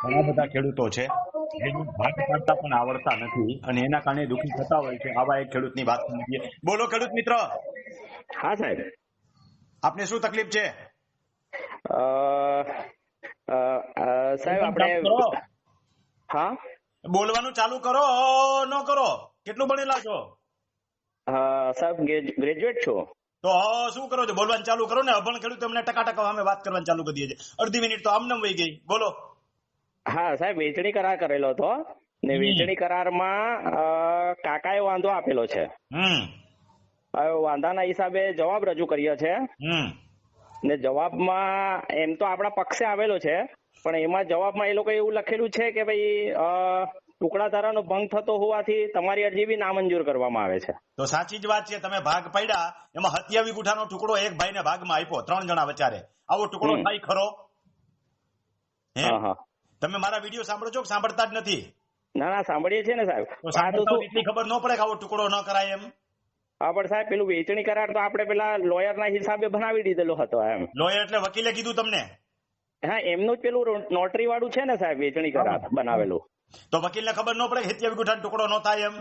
ઘણા બધા ખેડૂતો છે જેનું ભાગ પાડતા પણ આવડતા નથી અને એના કારણે દુઃખી થતા હોય છે. આવા એક ખેડૂતની વાત સમજીએ. બોલો ખેડૂત મિત્ર, હા સાહેબ. આપને શું તકલીફ છે? અ, અ, સાહેબ આપણે હા બોલવાનું ચાલુ કરો. ન કરો. કેટલું ભણેલા છો? સાહેબ ગ્રેજ્યુએટ છું. તો શું કરો છો? બોલવાનું ચાલુ કરો ને. અભણ ખેડૂત અમને ટકા અમે વાત કરવાનું ચાલુ કરી દઈએ છીએ. અડધી મિનિટ તો આમને વહી ગઈ. બોલો. હા સાહેબ, વેચણી કરાર કરેલો હતો ને વેચણી કરારમાં કાકાએ વાંધો આપેલો છે. હવે વાંધાના હિસાબે જવાબ રજૂ કર્યો છે ને જવાબમાં એમ તો આપણા પક્ષે આવેલો છે, પણ એમાં જવાબમાં એ લોકો એવું લખેલું છે કે ભાઈ ટુકડાધારાનો ભંગ થતો હોવાથી તમારી અરજી બી નામંજૂર કરવામાં આવે છે. તો સાચી જ વાત છે. તમે ભાગ પાડ્યા, એમાં 27 ગુઠાનો ટુકડો એક ભાઈને ભાગમાં આપ્યો 3 જણા વચારે. આવો ટુકડો થાય ખરો? તમે મારા વિડીયો સાંભળો છો કે સાંભળતા જ નથી? ના સાંભળીએ છીએ ને સાહેબ. એટલી ખબર ન પડે કે આવો ટુકડો ન કરાય એમ? હા પણ સાહેબ પેલું વેચણી કરાર તો આપણે પેલા લોયરના હિસાબે બનાવી દીધેલો હતો એમ. લોયર એટલે વકીલે કીધું તમને? હા, એમનું જ પેલું નોટરી વાળું છે ને સાહેબ, વેચણી કરાર બનાવેલું. તો વકીલને ખબર ન પડે 27 ગુઠાનો ટુકડો ન થાય એમ?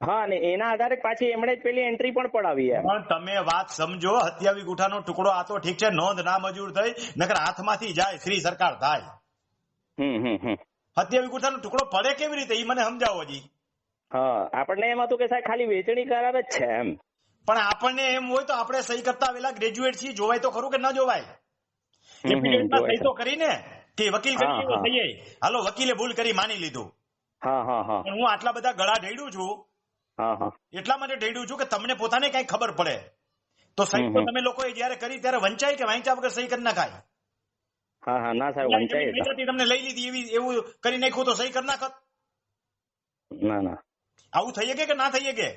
હા, ને એના આધારે પાછી એમણે જ પેલી એન્ટ્રી પણ પડાવી એમ. પણ તમે વાત સમજો, 27 ગુઠાનો ટુકડો આ તો ઠીક છે, નોંધ ના મંજૂર થઈ, નકર હાથમાંથી જાય, શ્રી સરકાર થાય. 27 ગુઠાનો ટુકડો પડે કેવી રીતે એ મને સમજાવો જી. હા, આપણને એમ હતું કે સાહેબ ખાલી વેચણી કરાર જ છે એમ. પણ આપણને એમ હોય તો આપણે સહી કરતા વેલા ગ્રેજ્યુએટ છીએ, જોવાય તો ખરું કે ન જોવાય? એફિડેવિટમાં સહી તો કરીને કે વકીલ કરી એવો થઈએ. હાલો વકીલે ભૂલ કરી માની લીધું. પણ હું આટલા બધા ગળા ઢેડું છું, એટલા માટે ઢેડું છું કે તમને પોતાને કઈ ખબર પડે. તો સહી તો તમે લોકોએ જયારે કરી ત્યારે વંચાય કે વાંચ્યા વગર સહી કરી નાખાય? ના સાહેબ વંચાય. તમને લઈ લીધી એવું કરી નાખ્યું તો સહી કરી નાખત? ના આવું થઈ શકે કે ના થઈ શકે?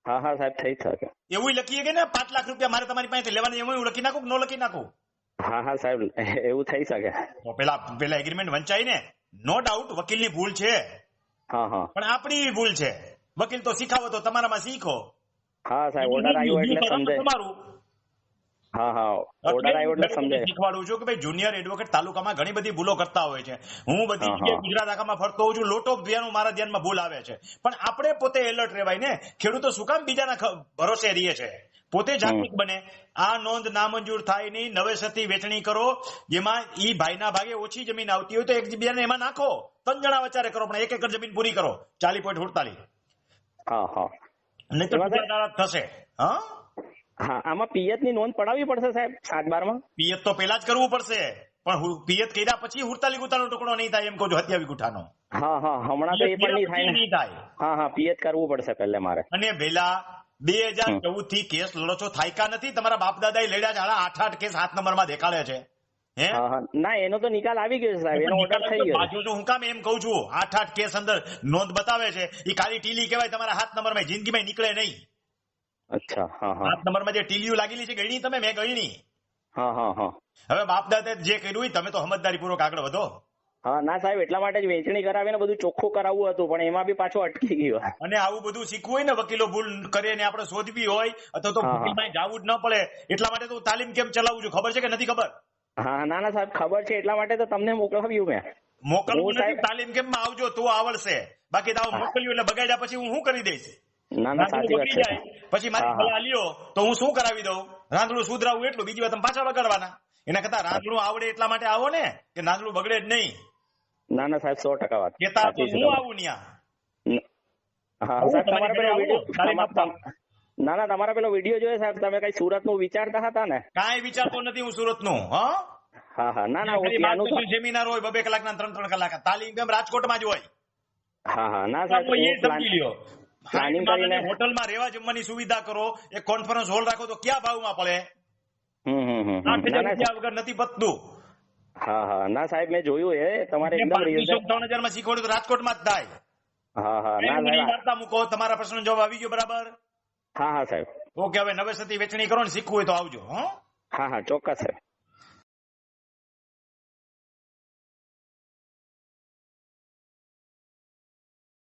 હા સાહેબ થઈ શકે. એવું લખીએ કે ને 5 લાખ રૂપિયા મારે તમારી પાસે લેવાના, એવું લખી નાખું કે ન લખી નાખું? હા સાહેબ એવું થઈ શકે. તો પેલા એગ્રીમેન્ટ વંચાય ને. નો ડાઉટ વકીલની ભૂલ છે, પણ આપણી ભૂલ છે. વકીલ તો શીખાવો તો તમારામાં શીખો. હા સાહેબ, ઓર્ડર આવ્યો એટલે સમજે. તમારું ઓર્ડર આવ્યો એટલે સમજે. શીખવાડું છું કે ભાઈ જુનિયર એડવોકેટ તાલુકામાં ઘણી બધી ભૂલો કરતા હોય છે. હું બધી જગ્યાએ ગુજરાત આખામાં ફરતો હોઉં છું, લોટો ધ્યાન મારા ધ્યાનમાં ભૂલ આવે છે. પણ આપણે પોતે એલર્ટ રહેવાય ને. ખેડૂતો શું કામ બીજાના ભરોસે રહીએ છે? પોતે જાગૃત બને. આ નોંધ નામંજૂર થાય નહીં, નવેસરથી વેચણી કરો. જેમાં ઈ ભાઈના ભાગે ઓછી જમીન આવતી હોય તો એક બીજાને એમાં નાખો. 3 જણા વચારે કરો, પણ 1 એકર જમીન પૂરી કરો. 40.48. નહીં તો થશે. આમાં પિયત ની નોંધ પડાવવી પડશે સાહેબ 7/12 માં? પિયત તો પેલા જ કરવું પડશે, પણ પિયત કર્યા પછી 48 ગુઠાનો ટુકડો નહીં થાય એમ કહું છું. 27 ગુઠાનો. હમણાં તો એ પણ નહીં થાય. પિયત કરવું પડશે પહેલે મારે. અને પેલા 2014 થી કેસ લડો છો, થાયકા નથી? તમારા બાપ દાદા લડ્યા છે, 8 કેસ 7 નંબરમાં દેખાડે છે. ના એનો તો નિકાલ આવી ગયો છે સાહેબ, એનો ઓર્ડર થઈ ગયો. હું કામ એમ કઉ છું, 8 કેસ અંદર નોંધ બતાવે છે. એ કાળી ટીલી કહેવાય, તમારા 7 નંબરમાં જિંદગીમાં નીકળે નહીં. અચ્છા. 7 નંબરમાં જે ટીલીઓ લાગેલી છે ગણી તમે? મેં ગણી. હવે બાપ દાદા જે કર્યું તમે તો સમજદારી પૂર્વક આગળ વધો. ના સાહેબ, એટલા માટે જ વેચણી કરાવીને બધું ચોખ્ખું કરાવવું હતું, પણ એમાં બી પાછો અટકી ગયો. અને આવું બધું શીખવું હોય ને, વકીલો ભૂલ કરે ને આપણે શોધવી હોય, અથવા તો વકીલમાં જવું જ ન પડે, એટલા માટે તો તાલીમ કેમ ચલાવું છું. ખબર છે કે નથી ખબર? ના સાહેબ ખબર છે, એટલા માટે તો તમને મોકલાવ્યું મેં. મોકલવું નથી, તાલીમ કેમ માં આવજો તો આવડશે. બાકી તો મોકલ્યું એટલે બગાડ્યા પછી હું શું કરી દઈશ? ના સાચી વાત છે. પછી મારી સલાહ લ્યો તો હું શું કરાવી દઉં? રાંધણું સુધરાવું એટલું, બીજી વાર તમે પાછા બગાડવાના. એના કરતા રાંધણું આવડે એટલા માટે આવો ને કે રાંધણું બગડે જ નહીં. ના સાહેબ 100% વાત. હું આવું ના તમારા પેલો વિડીયો જોયો સાહેબ, તમે કઈ સુરત નું વિચારતા હતા ને? કાંઈ વિચારતો નથી હું સુરત નું. ના સેમિનાર હોય 2 કલાકના 3 કલાક. તાલીમ કેમ રાજકોટમાં જ હોય. ના સાહેબ સમજી લ્યો. હોટલમાં રહેવા જમવાની સુવિધા કરો, એક કોન્ફરન્સ હોલ રાખો તો ક્યાં ભાવમાં પડે? 8,000 વગર નથી પતતું. ના સાહેબ મેં જોયું એ તમારે એકદમ 3,000 માં શીખવાડ્યું તો રાજકોટમાં જ થાય. વાર્તા મૂકો. તમારા પ્રશ્નનો જવાબ આવી ગયો બરાબર? હા સાહેબ. ઓકે, હવે નવેસરથી વેચણી કરો ને, શીખવું હોય તો આવજો. ચોક્કસ સાહેબ.